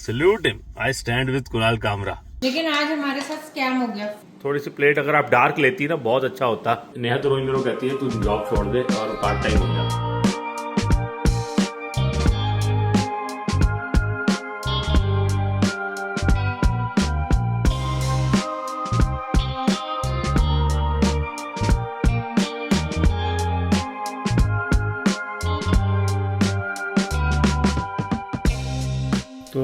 Salute him, I stand with Kunal Kamra. लेकिन आज हमारे साथ स्कैम हो गया। थोड़ी सी प्लेट अगर आप डार्क लेती ना बहुत अच्छा होता। नेहा तो रोज मेरे को कहती है तू जॉब छोड़ दे और पार्ट टाइम हो जा। तो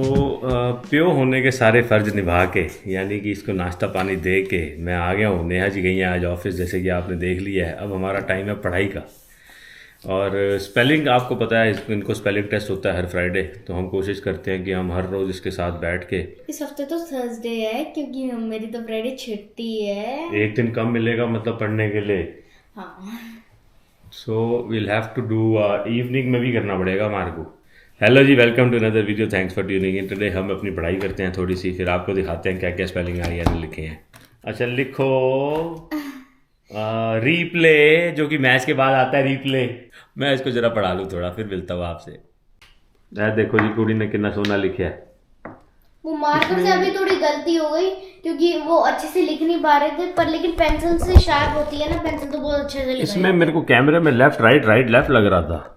प्यो होने के सारे फ़र्ज निभा के यानी कि इसको नाश्ता पानी दे के मैं आ गया हूँ। नेहा जी गई हैं आज ऑफिस, जैसे कि आपने देख लिया है। अब हमारा टाइम है पढ़ाई का और स्पेलिंग आपको पता है इनको स्पेलिंग टेस्ट होता है हर फ्राइडे। तो हम कोशिश करते हैं कि हम हर रोज़ इसके साथ बैठ के। इस हफ्ते तो थर्सडे है क्योंकि मेरी तो फ्राइडे छुट्टी है। एक दिन कम मिलेगा मतलब पढ़ने के लिए। हाँ। So we'll have to do evening में भी करना पड़ेगा हमारे को। Hello ji, welcome to another video. Thanks for tuning in. Today हम अपनी पढ़ाई करते हैं थोड़ी सी, फिर आपको दिखाते हैं क्या क्या स्पेलिंग आई है लिखे हैं। अच्छा लिखो रीप्ले, जो कि मैच के बाद आता है रीप्ले। मैं इसको जरा पढ़ा लूँ थोड़ा, फिर मिलता हूँ आपसे। देखो जी कुड़ी ने कितना सोना लिखा है। वो मार्कर से अभी थोड़ी गलती हो गई क्योंकि वो अच्छे से लिख नहीं पा रहे थे, पर लेकिन पेंसिल से शार्प होती है ना, पेंसिल तो बहुत अच्छे से लिख। इसमें मेरे को कैमरे में लेफ्ट राइट राइट लेफ्ट लग रहा था।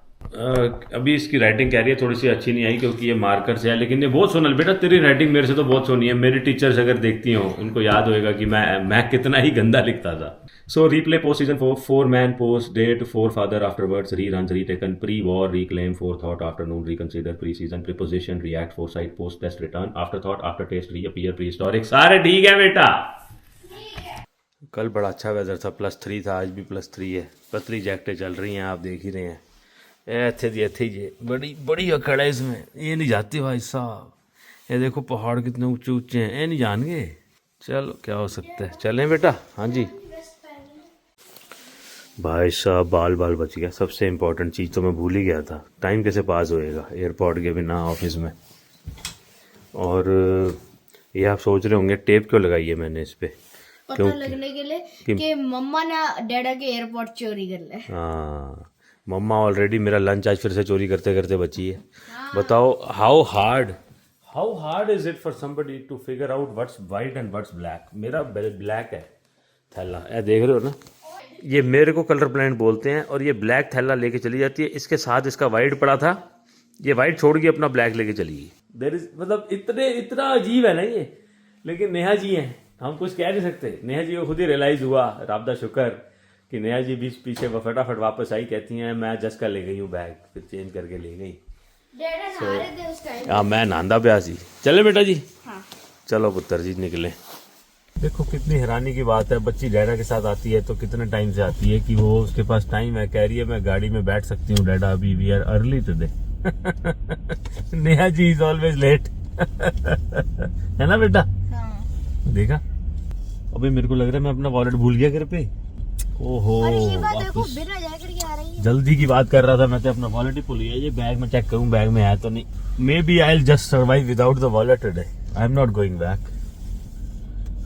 अभी इसकी राइटिंग कह रही है थोड़ी सी अच्छी नहीं आई क्योंकि ये मार्कर से है, लेकिन ये बहुत सोना। बेटा तेरी राइटिंग मेरे से तो बहुत सोनी है। मेरी टीचर्स अगर देखती हो उनको याद होएगा कि मैं कितना ही गंदा लिखता था। So replay postseason 4 man postdate 4 father afterwards rerun retaken prewar reclaim 4 thought afternoon reconsider preseason preposition react 4 side post test return afterthought after test reappear prehistoric. सारे ठीक है बेटा। कल बड़ा अच्छा weather था, +3 था, आज भी +3 है। पतली जैकेटें चल रही हैं, आप देख ही रहे हैं। इतने जी बड़ी बड़ी अकड़ है इसमें, ये नहीं जाती भाई साहब। ये देखो पहाड़ कितने ऊंचे ऊंचे हैं, ये नहीं जान गए। चलो क्या हो सकता है, चलें बेटा। हाँ जी भाई साहब, बाल बच गया। सबसे इम्पोर्टेंट चीज़ तो मैं भूल ही गया था, टाइम कैसे पास होएगा एयरपोर्ट के बिना ऑफिस में। और ये आप सोच रहे होंगे टेप क्यों लगाई है मैंने इस पर, पता लगने के लिए कि मम्मा ना डैडा के एयरपोर्ट चोरी कर ले। हाँ, मम्मा ऑलरेडी मेरा लंच आज फिर से चोरी करते करते बची है। बताओ how hard is it for somebody to figure out what's white and what's black. मेरा ब्लैक है थैला, ये देख रहे हो ना। ये मेरे को कलर ब्लाइंड बोलते हैं और ये ब्लैक थैला लेके चली जाती है। इसके साथ इसका वाइट पड़ा था, ये वाइट छोड़ के अपना ब्लैक लेके चली गई। देयर इज मतलब इतना अजीब है ना ये। लेकिन नेहा जी हैं, हम कुछ कह नहीं सकते। नेहा जी को खुद ही रियलाइज हुआ, रब दा शुक्र, कि नेहा जी बीच पीछे वो फटाफट वापस आई। कहती हैं मैं जस्ट का ले गई हूँ बैग, फिर चेंज करके ले गई। हाँ मैं नांदा प्या सी। चले बेटा जी। हाँ। चलो पुत्र जी निकले। देखो कितनी हैरानी की बात है, बच्ची डैडा के साथ आती है तो कितने टाइम से आती है कि वो उसके पास टाइम है। कह रही है मैं गाड़ी में बैठ सकती हूँ डैडा, अभी we are early today. Neha ji is always late. है ना बेटा। हाँ। देखा, अभी मेरे को लग रहा है मैं अपना वॉलेट भूल गया घर पे। ओहो ये बात देखो, बिना जैकेट के आ रही है। जल्दी की बात कर रहा था मैं तो, अपना वॉलेट ही भूल गया। ये बैग में चेक करूं बैग में है तो नहीं। Maybe I will just survive without the wallet today. I am not going back.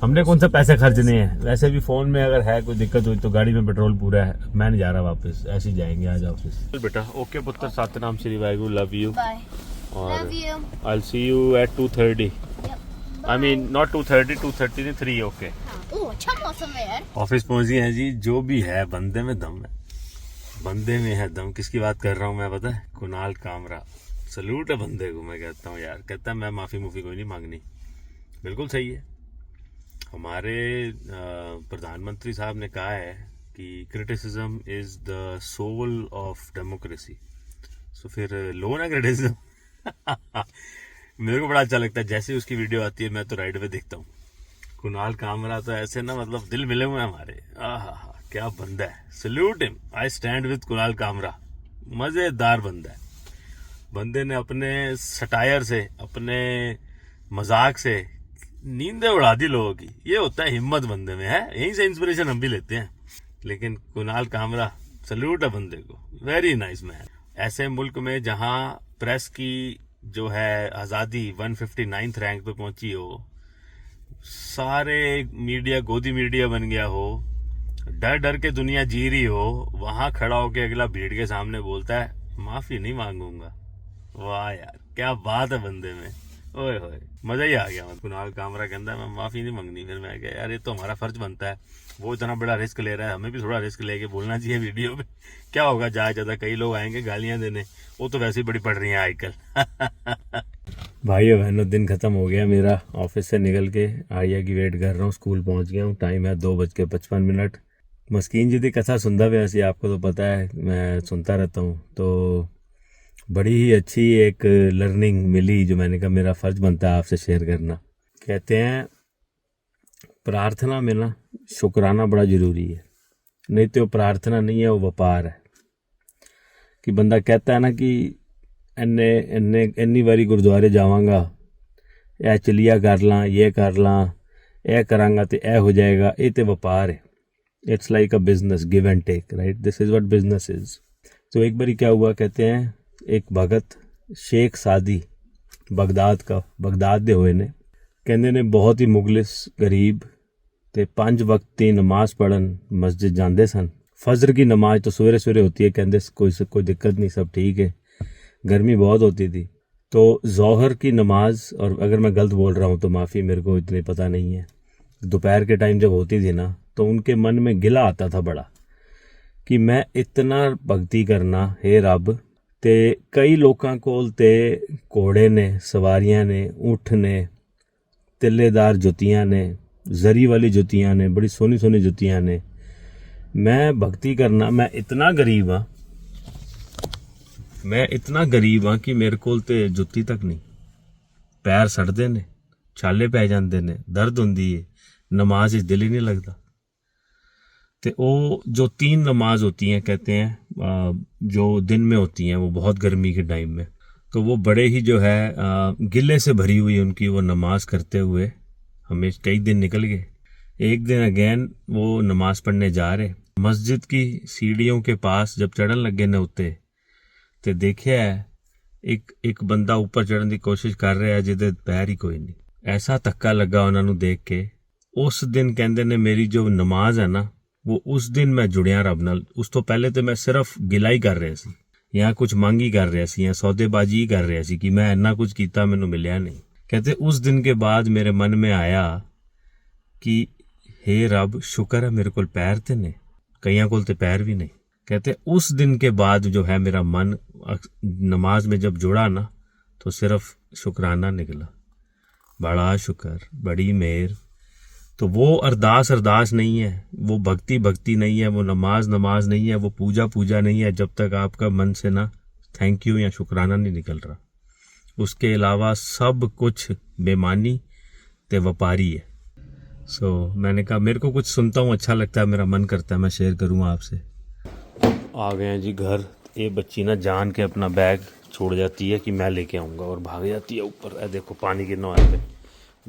हमने कौन सा पैसे खर्चने हैं, वैसे भी फोन में अगर है कोई दिक्कत हुई तो गाड़ी में पेट्रोल पूरा है। मैं नहीं जा रहा वापस, ऐसे ही जाएंगे आज ऑफिस। बेटा ओके पुत्र, सतनाम श्री वाहिगुरु, लव यू और I will see you at 2:30। I mean not 2:30, 2:30 नहीं 3। ओके अच्छा मौसम है यार। ऑफिस पहुंच गए हैं जी। जो भी है बंदे में दम है, बंदे में है दम। किसकी बात कर रहा हूँ मैं पता है? कुणाल कामरा। सलूट है बंदे को, मैं कहता हूँ यार। कहता है मैं माफ़ी कोई नहीं मांगनी। बिल्कुल सही है। हमारे प्रधानमंत्री साहब ने कहा है कि criticism is the soul of democracy. So फिर लो ना क्रिटिसिज्म। मेरे को बड़ा अच्छा लगता है, जैसे उसकी वीडियो आती है मैं तो राइट वे देखता हूँ। कुणाल कामरा तो ऐसे ना मतलब दिल मिले हुए हैं हमारे। आहा क्या बंदा है। Salute him, I stand with Kunal Kamra. मजेदार बंदा है। बंदे ने अपने सटायर से, अपने मजाक से नींदें उड़ा दी लोगों की। ये होता है हिम्मत बंदे में, है। यहीं से इंस्पिरेशन हम भी लेते हैं। लेकिन कुणाल कामरा सल्यूट है बंदे को। Very nice man. ऐसे मुल्क में जहां प्रेस की जो है आज़ादी 159th रैंक पे पहुंची हो, सारे मीडिया गोदी मीडिया बन गया हो, डर डर के दुनिया जी रही हो, वहां खड़ा होके अगला भीड़ के सामने बोलता है माफी नहीं मांगूंगा। वाह यार क्या बात है बंदे में। ओए होए मजा ही आ गया। कुणाल कामरा कहता मैं माफी नहीं मांगनी। फिर मैं कहा यार ये तो हमारा फर्ज बनता है, वो इतना बड़ा रिस्क ले रहा है, हमें भी थोड़ा रिस्क लेके बोलना चाहिए वीडियो पे। क्या होगा ज्यादा कई लोग आएंगे गालियां देने, वो तो वैसे ही बड़ी पड़ रही हैं आजकल। भाइयों बहनों दिन खत्म हो गया मेरा। ऑफिस से निकल के आर्या की वेट कर रहा हूँ, स्कूल पहुंच गया हूँ। टाइम है 2:55। मस्कीन जी की कथा सुनता भी ऐसी, आपको तो पता है मैं सुनता रहता हूँ, तो बड़ी ही अच्छी एक लर्निंग मिली जो मैंने कहा मेरा फ़र्ज़ बनता है आपसे शेयर करना। कहते हैं प्रार्थना में ना शुक्राना बड़ा ज़रूरी है, नहीं तो प्रार्थना नहीं है, वो व्यापार है। कि बंदा कहता है ना कि इन्नी बारी गुरुद्वारे जावांगा, ए चलिया कर ला, ये कर ला, ए करांगा तो ए हो जाएगा, ये तो व्यापार है। It's like a business, give and take, right? This is what business is. तो एक बारी क्या हुआ, कहते हैं एक भगत शेख सादी बगदाद दे होए ने, कहते ने बहुत ही मुगलिस गरीब ते 5 वक्त की नमाज पढ़न मस्जिद जाते सन। फजर की नमाज तो सवेरे सवेरे होती है, कहते कोई दिक्कत नहीं, सब ठीक है, गर्मी बहुत होती थी। तो ज़ोहर की नमाज, और अगर मैं गलत बोल रहा हूँ तो माफ़ी, मेरे को इतनी पता नहीं है, दोपहर के टाइम जब होती थी ना, तो उनके मन में गिला आता था बड़ा कि मैं इतना भगती करना हे रब, ते कई लोगों कोल ते घोड़े ने, सवारियां ने, ऊँट ने, तिल्लेदार जुतियां ने, जरी वाली जुतियां ने, बड़ी सोहनी सोहनी जुतियां ने, मैं भगती करना, मैं इतना गरीब हाँ कि मेरे कोल ते जुत्ती तक नहीं, पैर सड़ते ने, छाले पै जाते ने, दर्द होंदी है, नमाज दिल ही नहीं लगता। तो वो जो 3 नमाज होती हैं, कहते हैं जो दिन में होती हैं, वो बहुत गर्मी के टाइम में, तो वो बड़े ही जो है गिले से भरी हुई उनकी वो नमाज करते हुए हमें कई दिन निकल गए। एक दिन अगेन वो नमाज पढ़ने जा रहे, मस्जिद की सीढ़ियों के पास जब चढ़न लगे ने उत्ते, तो देखिया एक बंदा ऊपर चढ़न की कोशिश कर रहा है जिदे पैर ही कोई नहीं। ऐसा धक्का लगा उन्होंने देख के। उस दिन कहते ने मेरी जो नमाज है ना, वो उस दिन मैं जुड़िया रब नाल। उस तो पहले तो मैं सिर्फ गिलाई कर रहा सी, या कुछ मांगी कर रहा सी, या सौदेबाजी ही कर रहा सी कि मैं इन्ना कुछ किया, मैनू मिलिया नहीं। कहते उस दिन के बाद मेरे मन में आया कि हे रब, शुक्र है मेरे को पैर ते ने, कईयां कोल ते पैर भी नहीं। कहते उस दिन के बाद जो है मेरा मन नमाज में जब जुड़ा ना, तो सिर्फ शुक्राना निकला, बड़ा शुक्र, बड़ी मेहर। तो वो अरदास नहीं है, वो भक्ति नहीं है, वो नमाज नहीं है, वो पूजा नहीं है, जब तक आपका मन से ना थैंक यू या शुक्राना नहीं निकल रहा। उसके अलावा सब कुछ बेमानी ते व्यापारी है। मैंने कहा मेरे को कुछ सुनता हूँ अच्छा लगता है, मेरा मन करता है मैं शेयर करूँगा आपसे। आ गए हैं जी घर। ये बच्ची ना जान के अपना बैग छोड़ जाती है कि मैं लेके आऊँगा, और भाग जाती है ऊपर। देखो पानी गिरना है पे,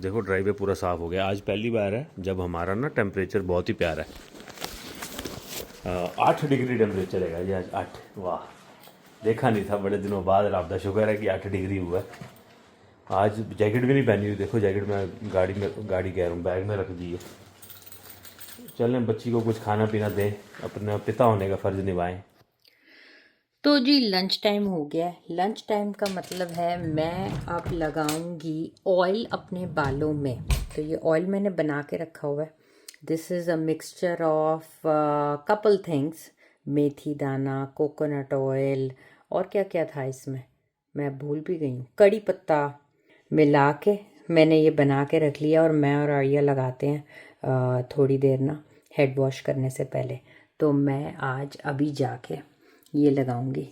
देखो ड्राइवे पूरा साफ़ हो गया। आज पहली बार है जब हमारा ना टेम्परेचर बहुत ही प्यारा है। 8 डिग्री टेम्परेचर है जी आज, 8। वाह, देखा नहीं था बड़े दिनों बाद, रब दा शुक्र है कि 8 डिग्री हुआ है। आज जैकेट भी नहीं पहनी हुई, देखो जैकेट मैं गाड़ी कह रहा हूँ बैग में रख दी है। चलें बच्ची को कुछ खाना पीना दें, अपना पिता होने का फ़र्ज़ निभाएं। तो जी लंच टाइम हो गया है। लंच टाइम का मतलब है मैं अब लगाऊंगी ऑयल अपने बालों में। तो ये ऑयल मैंने बना के रखा हुआ है। This is a mixture of couple things, methi dana, coconut oil, और क्या क्या था इसमें मैं भूल भी गई हूँ, कड़ी पत्ता मिला के मैंने ये बना के रख लिया। और मैं और आर्या लगाते हैं थोड़ी देर ना हेड वॉश करने से पहले। तो मैं आज अभी जाके ये लगाऊंगी।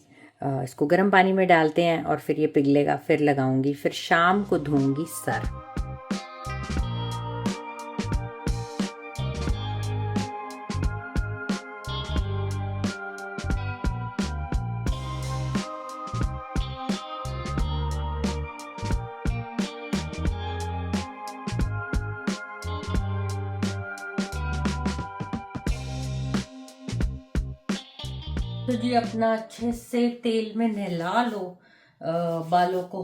इसको गर्म पानी में डालते हैं और फिर ये पिघलेगा, फिर लगाऊंगी, फिर शाम को धोऊंगी सर। तो जी अपना अच्छे से तेल में नहला लो बालों को।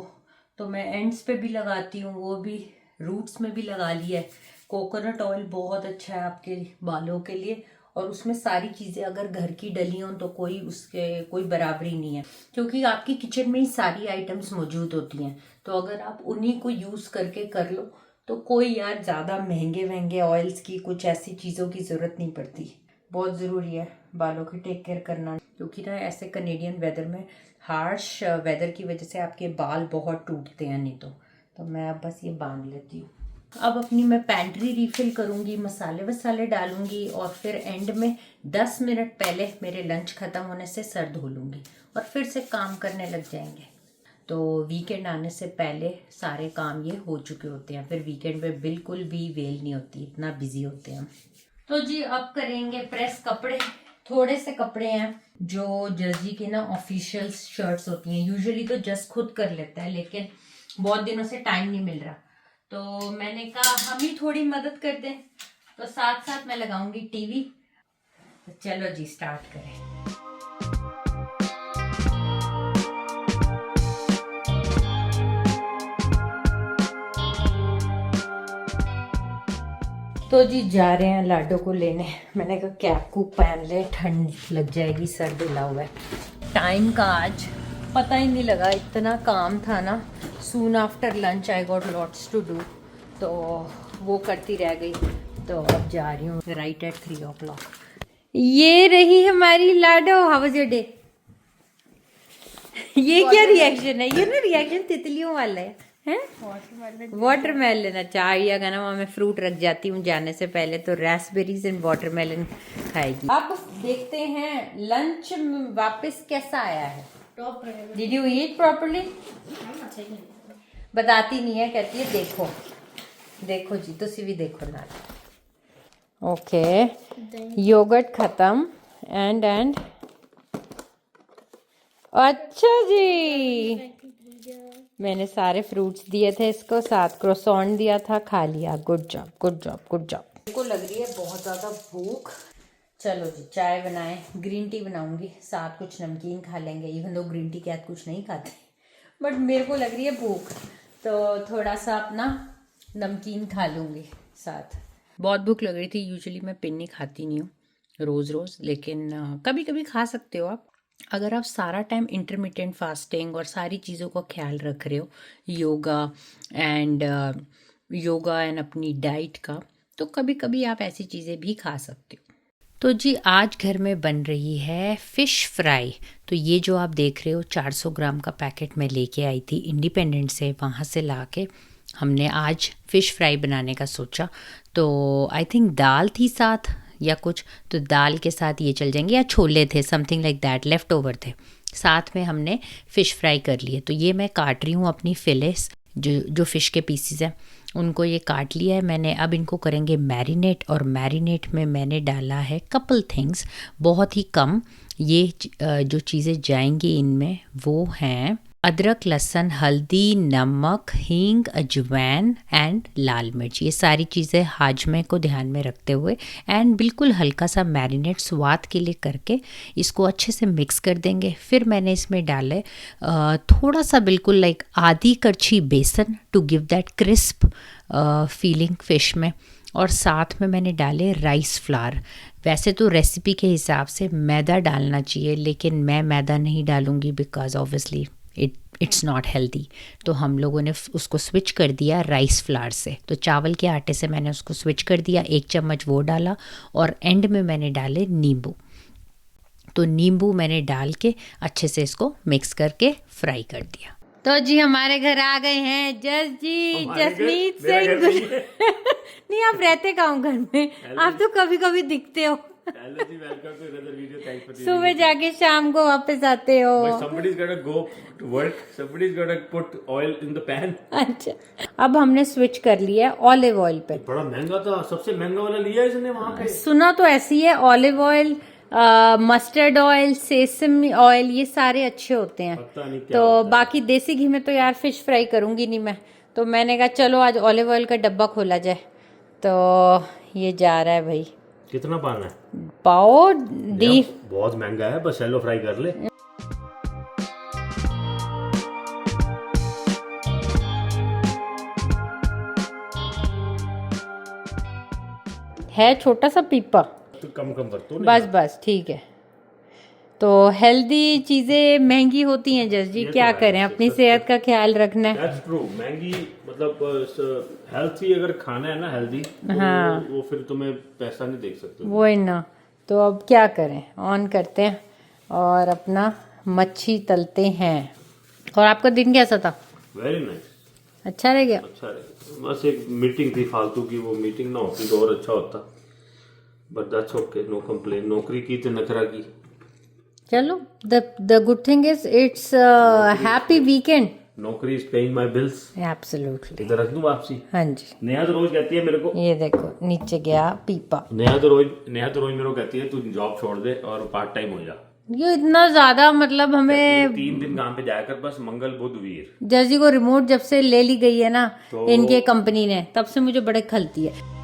तो मैं एंड्स पे भी लगाती हूँ, वो भी रूट्स में भी लगा लिया है। कोकोनट ऑयल बहुत अच्छा है आपके बालों के लिए, और उसमें सारी चीज़ें अगर घर की डली हों तो कोई बराबरी नहीं है, क्योंकि आपकी किचन में ही सारी आइटम्स मौजूद होती हैं। तो अगर आप उन्हीं को यूज़ करके कर लो तो कोई यार ज़्यादा महंगे ऑयल्स की कुछ ऐसी चीज़ों की ज़रूरत नहीं पड़ती। बहुत ज़रूरी है बालों की टेक केयर करना, क्योंकि ना ऐसे कनेडियन वेदर में, हार्श वेदर की वजह से आपके बाल बहुत टूटते हैं नहीं तो मैं अब बस ये बांध लेती हूँ। अब अपनी मैं पैंट्री रिफ़िल करूँगी, मसाले वसाले डालूँगी और फिर एंड में 10 मिनट पहले मेरे लंच ख़त्म होने से सर धो लूँगी और फिर से काम करने लग जाएंगे। तो वीकेंड आने से पहले सारे काम ये हो चुके होते हैं, फिर वीकेंड पे बिल्कुल भी वेल नहीं होती, इतना बिजी होते हैं हम। तो जी अब करेंगे प्रेस कपड़े। थोड़े से कपड़े हैं जो जर्सी की ना ऑफिशियल शर्ट्स होती हैं, यूजुअली तो जस्ट खुद कर लेता है, लेकिन बहुत दिनों से टाइम नहीं मिल रहा, तो मैंने कहा हम ही थोड़ी मदद कर दें। तो साथ साथ मैं लगाऊंगी टीवी। तो चलो जी स्टार्ट करें। तो जी जा रहे हैं लाडो को लेने। मैंने कहा कैप कूप पहन ले, ठंड लग जाएगी, सर ढिला हुआ है। टाइम का आज पता ही नहीं लगा, इतना काम था ना। Soon after lunch I got lots to do, तो वो करती रह गई। तो अब जा रही हूँ राइट एट 3 o'clock। ये रही हमारी लाडो। How was your day? ये क्या रिएक्शन है? ये ना रिएक्शन तितलियों वाला है। वाटरमेलन। अच्छा आइया का ना, मैं फ्रूट रख जाती हूँ जाने से पहले, तो रास्पबेरीज एंड वाटरमेलन खाएगी। अब देखते हैं लंच वापस कैसा आया है। Did you eat properly? बताती नहीं है, कहती है देखो देखो जी, तुसी भी देखो ना। ओके योगर्ट खत्म एंड अच्छा जी, मैंने सारे फ्रूट्स दिए थे इसको, साथ क्रोसॉन दिया था, खा लिया। Good job good job good job. मेरे को लग रही है बहुत ज़्यादा भूख। चलो जी चाय बनाएं, ग्रीन टी बनाऊंगी, साथ कुछ नमकीन खा लेंगे। इवन दो ग्रीन टी के साथ कुछ नहीं खाते, बट मेरे को लग रही है भूख, तो थोड़ा सा अपना नमकीन खा लूँगी साथ। बहुत भूख लग रही थी। यूजुअली मैं पिन्नी खाती नहीं हूँ रोज़ रोज़, लेकिन कभी कभी खा सकते हो आप। अगर आप सारा टाइम इंटरमिटेंट फास्टिंग और सारी चीज़ों का ख्याल रख रहे हो, योगा एंड अपनी डाइट का, तो कभी कभी आप ऐसी चीज़ें भी खा सकते हो। तो जी आज घर में बन रही है फ़िश फ्राई। तो ये जो आप देख रहे हो 400 ग्राम का पैकेट मैं लेके आई थी इंडिपेंडेंट से, वहाँ से लाके हमने आज फ़िश फ्राई बनाने का सोचा। तो आई थिंक दाल थी साथ या कुछ, तो दाल के साथ ये चल जाएंगे, या छोले थे, something like that, left over the. साथ में हमने फ़िश फ्राई कर लिए। तो ये मैं काट रही हूँ अपनी फिलेस, जो फ़िश के पीसीज हैं उनको ये काट लिया है मैंने। अब इनको करेंगे मैरिनेट, और मैरिनेट में मैंने डाला है कपल थिंग्स, बहुत ही कम। ये जो चीज़ें जाएंगी इनमें वो हैं अदरक, लहसुन, हल्दी, नमक, हींग, अजवाइन एंड लाल मिर्च। ये सारी चीज़ें हाजमे को ध्यान में रखते हुए एंड बिल्कुल हल्का सा मैरिनेट स्वाद के लिए करके इसको अच्छे से मिक्स कर देंगे। फिर मैंने इसमें डाले थोड़ा सा, बिल्कुल लाइक आधी करछी बेसन, to give that crisp feeling fish में। और साथ में मैंने डाले राइस फ्लावर। वैसे तो रेसिपी के हिसाब से मैदा डालना चाहिए, लेकिन मैं मैदा नहीं डालूँगी because obviously it's not healthy. तो हम लोगों ने उसको स्विच कर दिया राइस फ्लावर से। तो चावल के आटे से मैंने उसको स्विच कर दिया, 1 चम्मच वो डाला, और एंड में मैंने डाले नींबू। तो नींबू मैंने डाल के अच्छे से इसको मिक्स करके फ्राई कर दिया। तो जी हमारे घर आ गए हैं जस जी, जसमीत सिंह। नहीं आप रहते कहाँ घर में, आप तो कभी कभी दिखते हो। सुबह जाके शाम को वापस आते हो। Somebody's gotta go to work. Somebody's gotta put oil in the pan. अच्छा अब हमने स्विच कर लिया ऑलिव ऑयल पे। बड़ा महंगा था, सबसे महंगा वाला लिया इसने वहाँ पे। सुना तो ऐसी है, olive oil, mustard oil, सेसम oil, ये सारे अच्छे होते हैं। पता नहीं क्या तो होता है। बाकी देसी घी में तो यार फिश फ्राई करूंगी नहीं मैं, तो मैंने कहा चलो आज ऑलिव ऑयल का डब्बा खोला जाए। तो ये जा रहा है भाई। कितना पाना है? पाओ डी बहुत महंगा है, बस शैलो फ्राई कर ले। है छोटा सा पीपा, तो कम बरतो बस बस ठीक है। तो हेल्दी चीजें महंगी होती हैं जस जी, क्या करें, अपनी सेहत का ख्याल रखना है। That's true. महंगी मतलब हेल्थी अगर खाना है ना, हेल्दी, तो हाँ। वो फिर तुम्हें पैसा नहीं देख सकते। वो ही ना, तो अब क्या करें, ऑन करते हैं और अपना मच्छी तलते हैं। और आपका दिन कैसा था? वेरी नाइस, अच्छा रह गया। अच्छा रहे। बस एक मीटिंग थी फालतू की, वो मीटिंग ना होती तो और अच्छा होता, but that's okay, no complain. नौकरी की तो नखरा की। चलो, the good thing is it's happy weekend. Naukri is paying my bills. Absolutely. इधर रख दूं वापसी। हाँ जी, नेहा तो रोज कहती है मेरे को, ये देखो नीचे गया पीपा। नेहा तो रोज मेरे को कहती है तू जॉब छोड़ दे और पार्ट टाइम हो जा। ये इतना ज्यादा मतलब हमें 3 दिन काम पे जाया कर बस, मंगल बुध वीर। जर्सी को रिमोट जब से ले ली गई है ना तो- इनके कंपनी ने, तब से मुझे बड़े खलती है।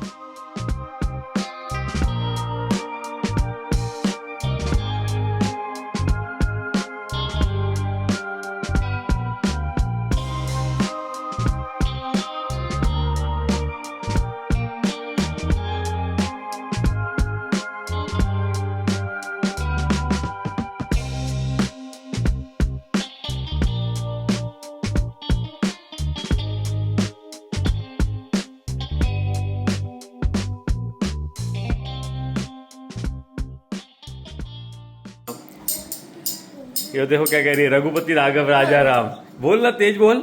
ये देखो क्या कह रही है, रघुपति राघव राजा राम। बोल ना, तेज बोल।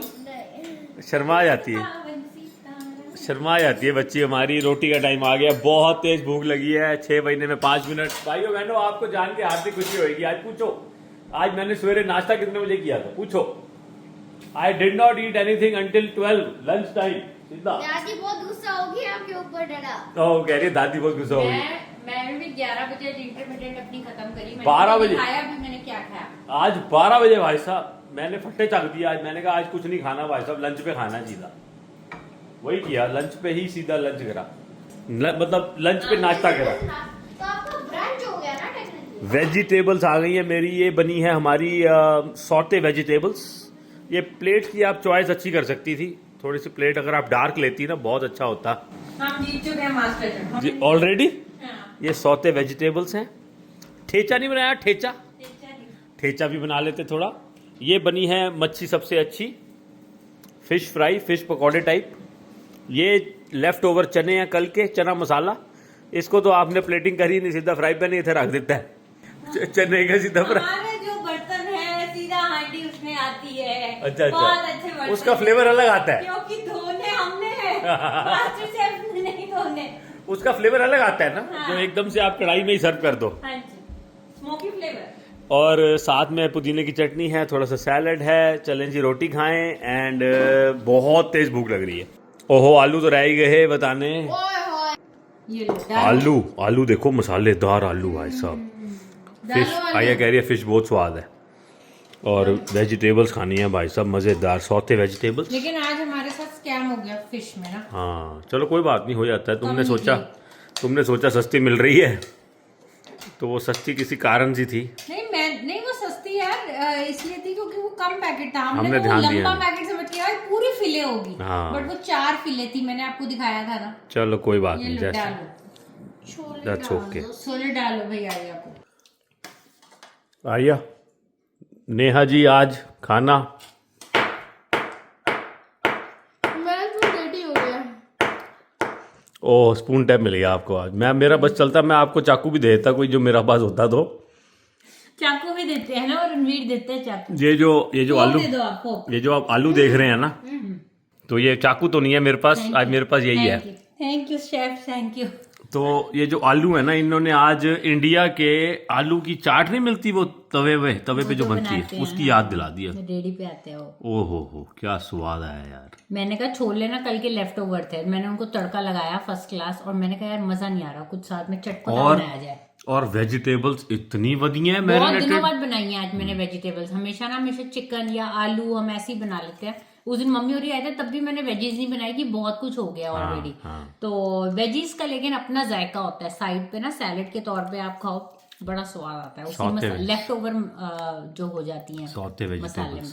शर्मा जाती है, शर्मा जाती है बच्ची हमारी। रोटी का टाइम आ गया, बहुत तेज भूख लगी है। 6 बजने में 5 मिनट। भाइयों बहनों, आपको जान के हार्दिक खुशी होगी। आज पूछो, आज मैंने सवेरे नाश्ता कितने बजे किया था? पूछो। I did not eat anything until 12 lunch time. सीधा दादी बहुत गुस्सा होगी आपके ऊपर डरा। ओ, कह रही है दादी बहुत गुस्सा होगी। मैं भी 11 बजे इंटरमीडिएट अपनी खत्म करी। 12 बजे खाया भी, मैंने क्या खाया आज 12 बजे भाई साहब, मैंने फट्टे चक दिया। आज मैंने कहा आज कुछ नहीं खाना भाई साहब, लंच पे खाना है सीधा। वही किया, लंच पे ही सीधा लंच करा, मतलब लंच पे नाश्ता करा। तो आपका ब्रंच हो गया ना टेक्निकली। वेजिटेबल्स आ गई है मेरी। ये बनी है हमारी सॉटे वेजिटेबल्स। ये प्लेट की आप चॉइस अच्छी कर सकती थी, थोड़ी सी प्लेट अगर आप डार्क लेती ना बहुत अच्छा होता। हम जीत चुके हैं मास्टर जी ऑलरेडी। ये सौते वेजिटेबल्स हैं। ठेचा नहीं बनाया, ठेचा ठेचा भी बना लेते थोड़ा। ये बनी है मच्छी सबसे अच्छी, फिश फ्राई, फिश पकौड़े टाइप। ये लेफ्ट ओवर चने हैं कल के, चना मसाला। इसको तो आपने प्लेटिंग करी नहीं, सीधा फ्राई पैन इधर रख देता है चने का सीधा फ्राई। हमारे जो बर्तन है सीधा हांडी उसमें आती है। अच्छा बहुत अच्छे बर्तन, उसका फ्लेवर अलग आता है, क्योंकि धोने हमने मास्टर शेफ ने नहीं धोने। उसका फ्लेवर अलग आता है ना। हाँ। जो एकदम से आप कढ़ाई में ही सर्व कर दो। हाँ जी, स्मोकी फ्लेवर। और साथ में पुदीने की चटनी है, थोड़ा सा सैलड है। चलें जी रोटी खाएं। एंड बहुत तेज भूख लग रही है। ओहो, आलू तो रह ही गए बताने। ये लो, आलू आलू देखो, मसालेदार आलू भाई साहब। फिश आया कह रही है फिश बहुत स्वाद है। और वेजिटेबल्स खानी है भाई साहब, मजेदार सौते वेजिटेबल्स। लेकिन आज हमारे साथ स्कैम हो गया फिश में ना। हाँ चलो कोई बात नहीं, हो जाता है। तुमने सोचा सस्ती मिल रही है, तो वो सस्ती किसी कारण से थी। नहीं वो सस्ती यार इसलिए थी क्योंकि वो कम पैकेट था। हमने वो ध्यान दिया लंबा नहीं। पैकेट समझ के यार पूरी फिले होगी। हाँ। बट वो 4 फिले थी, मैंने आपको दिखाया था ना। चलो कोई बात ये नहीं, लो, जैसे डालो छोले दैट्स ओके। छोले डालो भैया को। आइया नेहा जी, आज खाना मेरा तो रेडी हो गया। ओह, स्पून टैप मिल गया आपको आज। मेरा बस चलता, मैं आपको चाकू भी दे देता कोई, जो मेरा पास होता तो। चाकू भी देते हैं ना, और रणवीर देते हैं चाकू। ये जो आलू, दे दो आपको। ये जो आप आलू देख रहे हैं ना, तो ये चाकू तो नहीं है मेरे पास आज, मेरे पास यही है। Thank you chef, thank you. तो ये जो आलू है ना, इन्होंने आज इंडिया के आलू की चाट नहीं मिलती, वो तवे पे जो बनती है, उसकी याद दिला दी है। रेडी पे आते हो। ओ हो, क्या स्वाद आया यार। मैंने कहा छोले ना कल के लेफ्ट ओवर थे, मैंने उनको तड़का लगाया फर्स्ट क्लास, और मैंने कहा यार मजा नहीं आ रहा, कुछ साथ में चटपटा बनाया जाए। और वेजिटेबल्स इतनी बढ़िया है, बहुत दिनों बाद बनाई है आज मैंने वेजिटेबल्स। हमेशा चिकन या आलू हम ऐसे ही बना लेते हैं। उस दिन मम्मी और ये आए थे, तब भी मैंने वेजीज नहीं बनाई कि बहुत कुछ हो गया ऑलरेडी। तो वेजीज का लेकिन अपना जायका होता है। साइड पे ना सैलेड के तौर पे आप खाओ, बड़ा स्वाद आता है। उसमें लेफ्ट ओवर जो हो जाती हैं सौते मसाले में।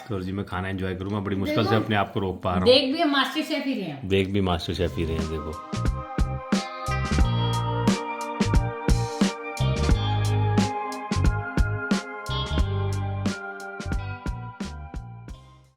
तो जी मैं खाना एंजॉय करूंगा, बड़ी मुश्किल से अपने आप को रोक पा रहा हूँ। देख भी हम मास्टर शेफ ही रहे हैं। देख भी मास्टर शेफ ही रहे हैं, देखो।